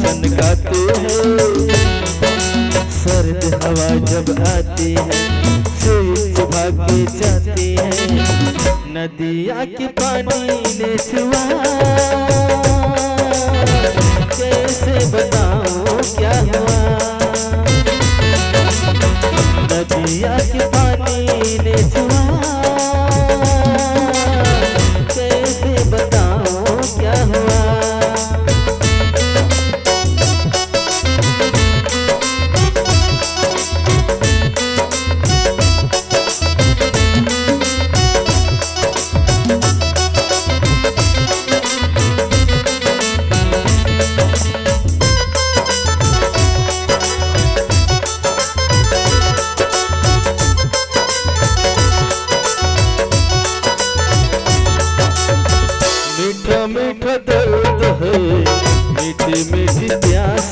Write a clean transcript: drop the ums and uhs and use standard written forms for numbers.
चमकाते हैं। सर्द हवा जब आती है सूरज भागे जाती है। नदिया के पानी ने छुआ, कैसे बताऊं क्या हुआ। नदिया के पानी ने छुआ, कैसे बताऊं क्या हुआ। मीठा मीठा दर्द है, मीठी मीठी प्यास